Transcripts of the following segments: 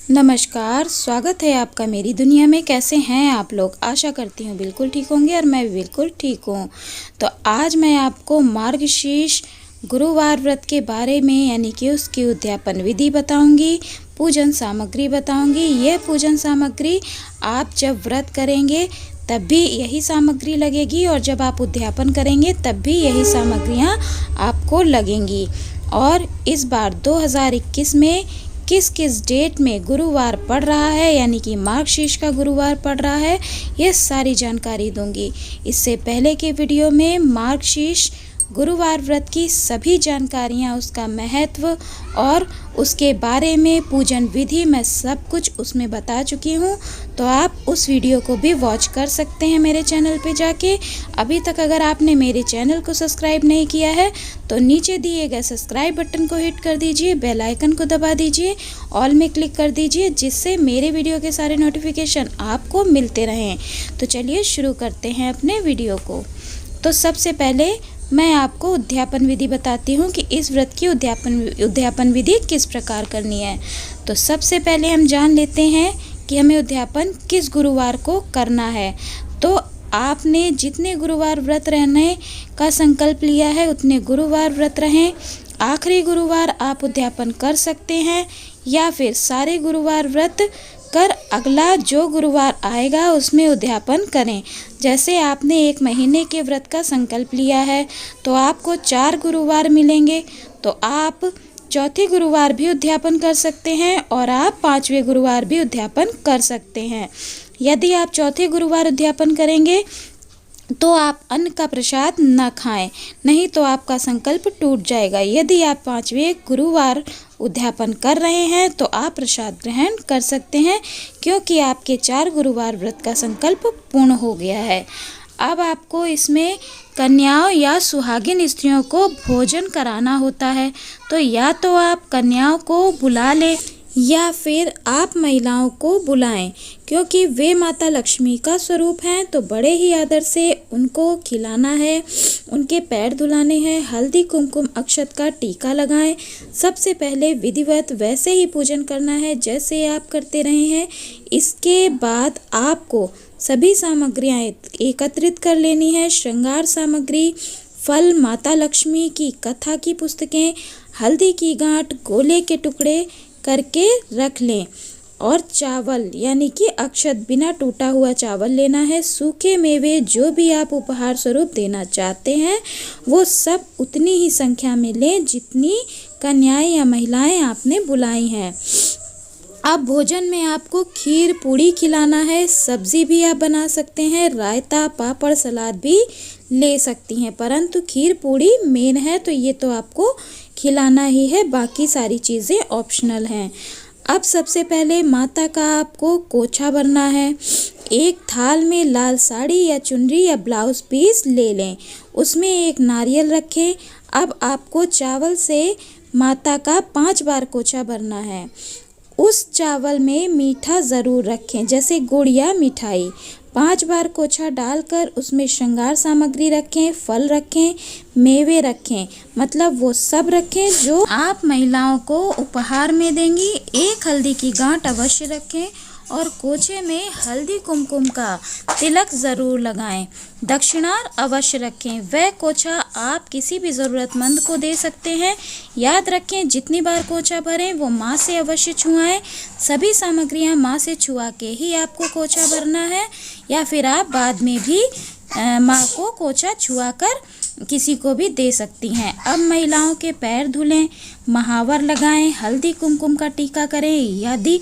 नमस्कार, स्वागत है आपका मेरी दुनिया में। कैसे हैं आप लोग? आशा करती हूँ बिल्कुल ठीक होंगे और मैं भी बिल्कुल ठीक हूँ। तो आज मैं आपको मार्गशीर्ष गुरुवार व्रत के बारे में यानी कि उसकी उद्यापन विधि बताऊंगी, पूजन सामग्री बताऊंगी। यह पूजन सामग्री आप जब व्रत करेंगे तब भी यही सामग्री लगेगी और जब आप उद्यापन करेंगे तब भी यही सामग्रियाँ आपको लगेंगी। और इस बार 2021 में किस किस डेट में गुरुवार पड़ रहा है यानी कि मार्गशीर्ष का गुरुवार पड़ रहा है, ये सारी जानकारी दूंगी। इससे पहले के वीडियो में मार्गशीर्ष गुरुवार व्रत की सभी जानकारियाँ, उसका महत्व और उसके बारे में पूजन विधि मैं सब कुछ उसमें बता चुकी हूँ। तो आप उस वीडियो को भी वॉच कर सकते हैं मेरे चैनल पे जाके। अभी तक अगर आपने मेरे चैनल को सब्सक्राइब नहीं किया है तो नीचे दिए गए सब्सक्राइब बटन को हिट कर दीजिए, बेल आइकन को दबा दीजिए, ऑल में क्लिक कर दीजिए, जिससे मेरे वीडियो के सारे नोटिफिकेशन आपको मिलते रहें। तो चलिए शुरू करते हैं अपने वीडियो को। तो सबसे पहले मैं आपको उद्यापन विधि बताती हूँ कि इस व्रत की उद्यापन विधि किस प्रकार करनी है। तो सबसे पहले हम जान लेते हैं कि हमें उद्यापन किस गुरुवार को करना है। तो आपने जितने गुरुवार व्रत रहने का संकल्प लिया है उतने गुरुवार व्रत रहें। आखिरी गुरुवार आप उद्यापन कर सकते हैं या फिर सारे गुरुवार व्रत कर अगला जो गुरुवार आएगा उसमें उद्यापन करें। जैसे आपने 1 महीने के व्रत का संकल्प लिया है तो आपको 4 गुरुवार मिलेंगे, तो आप चौथे गुरुवार भी उद्यापन कर सकते हैं और आप 5वें गुरुवार भी उद्यापन कर सकते हैं। यदि आप चौथे गुरुवार उद्यापन करेंगे तो आप अन्न का प्रसाद न खाएं, नहीं तो आपका संकल्प टूट जाएगा। यदि आप 5वें गुरुवार उद्यापन कर रहे हैं तो आप प्रसाद ग्रहण कर सकते हैं, क्योंकि आपके 4 गुरुवार व्रत का संकल्प पूर्ण हो गया है। अब आपको इसमें कन्याओं या सुहागिन स्त्रियों को भोजन कराना होता है, तो या तो आप कन्याओं को बुला लें या फिर आप महिलाओं को बुलाएं, क्योंकि वे माता लक्ष्मी का स्वरूप हैं। तो बड़े ही आदर से उनको खिलाना है, उनके पैर धुलाने हैं, हल्दी कुमकुम अक्षत का टीका लगाएं। सबसे पहले विधिवत वैसे ही पूजन करना है जैसे आप करते रहे हैं। इसके बाद आपको सभी सामग्रियां एकत्रित कर लेनी है। श्रृंगार सामग्री, फल, माता लक्ष्मी की कथा की पुस्तकें, हल्दी की गांठ, गोले के टुकड़े करके रख लें और चावल यानी कि अक्षत, बिना टूटा हुआ चावल लेना है। सूखे मेवे जो भी आप उपहार स्वरूप देना चाहते हैं वो सब उतनी ही संख्या में लें जितनी कन्याएं या महिलाएं आपने बुलाई हैं। अब भोजन में आपको खीर पूड़ी खिलाना है। सब्जी भी आप बना सकते हैं, रायता, पापड़, सलाद भी ले सकती हैं, परंतु खीर पूड़ी मेन है तो ये तो आपको खिलाना ही है, बाकी सारी चीज़ें ऑप्शनल हैं। अब सबसे पहले माता का आपको कोछा भरना है। एक थाल में लाल साड़ी या चुनरी या ब्लाउज पीस ले लें, उसमें एक नारियल रखें। अब आपको चावल से माता का 5 बार कोछा भरना है। उस चावल में मीठा ज़रूर रखें, जैसे गुड़ या मिठाई। 5 बार कोछा डालकर उसमें श्रृंगार सामग्री रखें, फल रखें, मेवे रखें, मतलब वो सब रखें जो आप महिलाओं को उपहार में देंगी। एक हल्दी की गांठ अवश्य रखें और कोछे में हल्दी कुमकुम का तिलक ज़रूर लगाएं। दक्षिणार अवश्य रखें। वह कोछा आप किसी भी ज़रूरतमंद को दे सकते हैं। याद रखें, जितनी बार कोछा भरें वो माँ से अवश्य छुआएं। सभी सामग्रियाँ माँ से छुआ के ही आपको कोछा भरना है, या फिर आप बाद में भी माँ को कोछा छुआ कर किसी को भी दे सकती हैं। अब महिलाओं के पैर धुलें, महावर लगाएं, हल्दी कुमकुम का टीका करें। यदि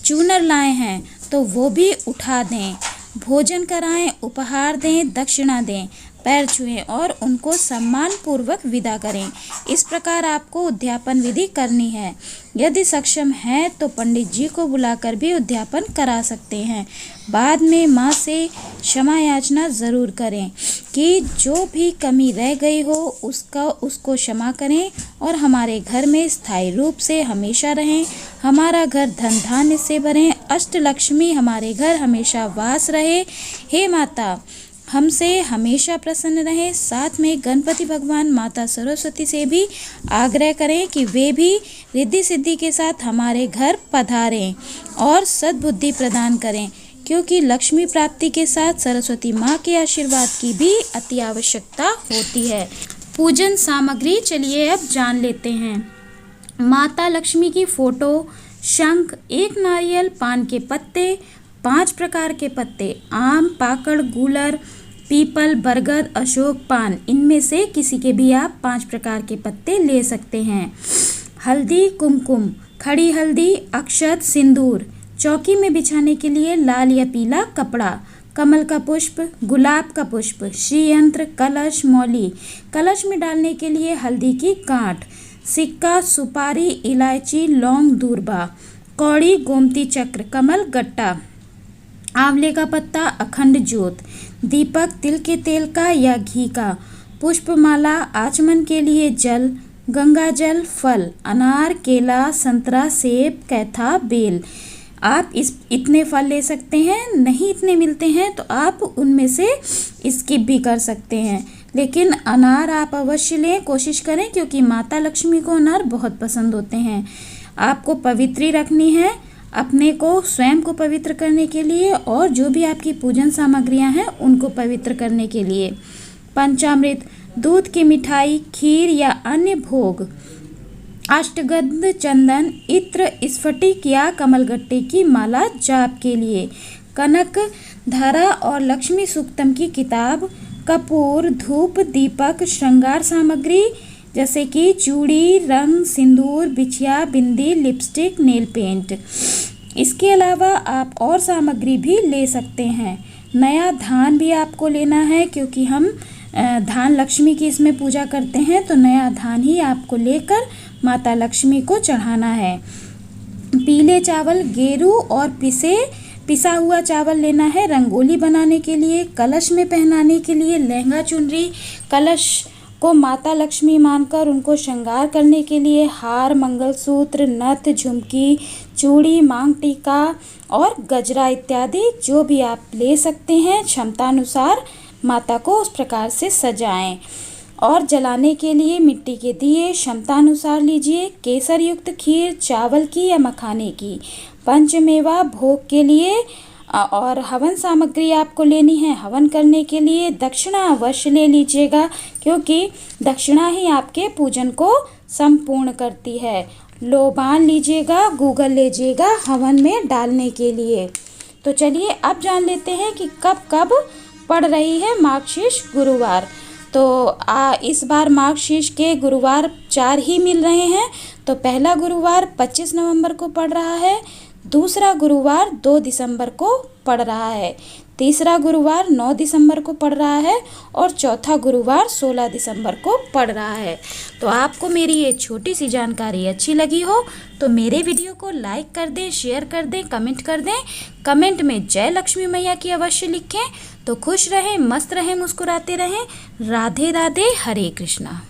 चूनर लाए हैं तो वो भी उठा दें, भोजन कराएं, उपहार दें, दक्षिणा दें, पैर छुएं और उनको सम्मान पूर्वक विदा करें। इस प्रकार आपको उद्यापन विधि करनी है। यदि सक्षम है तो पंडित जी को बुलाकर भी उद्यापन करा सकते हैं। बाद में माँ से क्षमा याचना ज़रूर करें कि जो भी कमी रह गई हो उसको क्षमा करें और हमारे घर में स्थायी रूप से हमेशा रहें। हमारा घर धन धान्य से भरें, अष्टलक्ष्मी हमारे घर हमेशा वास रहे। हे माता, हमसे हमेशा प्रसन्न रहें। साथ में गणपति भगवान माता सरस्वती से भी आग्रह करें कि वे भी रिद्धि सिद्धि के साथ हमारे घर पधारें और सद्बुद्धि प्रदान करें, क्योंकि लक्ष्मी प्राप्ति के साथ सरस्वती माँ के आशीर्वाद की भी अति आवश्यकता होती है। पूजन सामग्री चलिए अब जान लेते हैं। माता लक्ष्मी की फोटो, शंख, एक नारियल, पान के पत्ते, 5 प्रकार के पत्ते, आम, पाकड़, गूलर, पीपल, बरगद, अशोक, पान, इनमें से किसी के भी आप 5 प्रकार के पत्ते ले सकते हैं। हल्दी, कुमकुम, खड़ी हल्दी, अक्षत, सिंदूर, चौकी में बिछाने के लिए लाल या पीला कपड़ा, कमल का पुष्प, गुलाब का पुष्प, श्री यंत्र, कलश, मौली, कलश में डालने के लिए हल्दी की गांठ, सिक्का, सुपारी, इलायची, लौंग, दूर्बा, कौड़ी, गोमती चक्र, कमल, गट्टा, आंवले का पत्ता, अखंड ज्योत, दीपक, तिल के तेल का या घी का, पुष्पमाला, आचमन के लिए जल, गंगा जल, फल, अनार, केला, संतरा, सेब, कैथा, बेल। आप इतने फल ले सकते हैं। नहीं इतने मिलते हैं तो आप उनमें से स्किप भी कर सकते हैं, लेकिन अनार आप अवश्य लें, कोशिश करें, क्योंकि माता लक्ष्मी को अनार बहुत पसंद होते हैं। आपको पवित्री रखनी है, अपने को स्वयं को पवित्र करने के लिए और जो भी आपकी पूजन सामग्रियां हैं उनको पवित्र करने के लिए। पंचामृत, दूध की मिठाई, खीर या अन्य भोग, अष्टगंध, चंदन, इत्र, स्फटिक या कमलगट्टे की माला जाप के लिए, कनक धारा और लक्ष्मी सूक्तम की किताब, कपूर, धूप, दीपक, श्रृंगार सामग्री जैसे कि चूड़ी, रंग, सिंदूर, बिछिया, बिंदी, लिपस्टिक, नेल पेंट। इसके अलावा आप और सामग्री भी ले सकते हैं। नया धान भी आपको लेना है, क्योंकि हम धान लक्ष्मी की इसमें पूजा करते हैं, तो नया धान ही आपको लेकर माता लक्ष्मी को चढ़ाना है। पीले चावल, गेरू और पिसा हुआ चावल लेना है रंगोली बनाने के लिए। कलश में पहनाने के लिए लहंगा, चुनरी, कलश को माता लक्ष्मी मानकर उनको श्रृंगार करने के लिए हार, मंगलसूत्र, नथ, झुमकी, चूड़ी, मांग टीका और गजरा इत्यादि जो भी आप ले सकते हैं, क्षमतानुसार माता को उस प्रकार से सजाएं। और जलाने के लिए मिट्टी के दिए क्षमतानुसार लीजिए। केसर युक्त खीर, चावल की या मखाने की। पंचमेवा भोग के लिए और हवन सामग्री आपको लेनी है। हवन करने के लिए दक्षिणा अवश्य ले लीजिएगा, क्योंकि दक्षिणा ही आपके पूजन को संपूर्ण करती है। लोबान लीजिएगा, गूगल लीजिएगा हवन में डालने के लिए। तो चलिए अब जान लेते हैं कि कब कब पड़ रही है मार्गशीर्ष गुरुवार। तो इस बार मार्गशीर्ष के गुरुवार 4 ही मिल रहे हैं। तो पहला गुरुवार 25 नवंबर को पड़ रहा है, दूसरा गुरुवार 2 दिसंबर को पड़ रहा है, तीसरा गुरुवार 9 दिसंबर को पड़ रहा है और चौथा गुरुवार 16 दिसंबर को पड़ रहा है। तो आपको मेरी ये छोटी सी जानकारी अच्छी लगी हो तो मेरे वीडियो को लाइक कर दें, शेयर कर दें, कमेंट कर दें। कमेंट में जय लक्ष्मी मैया की अवश्य लिखें। तो खुश रहें, मस्त रहें, मुस्कुराते रहें। राधे राधे, हरे कृष्णा।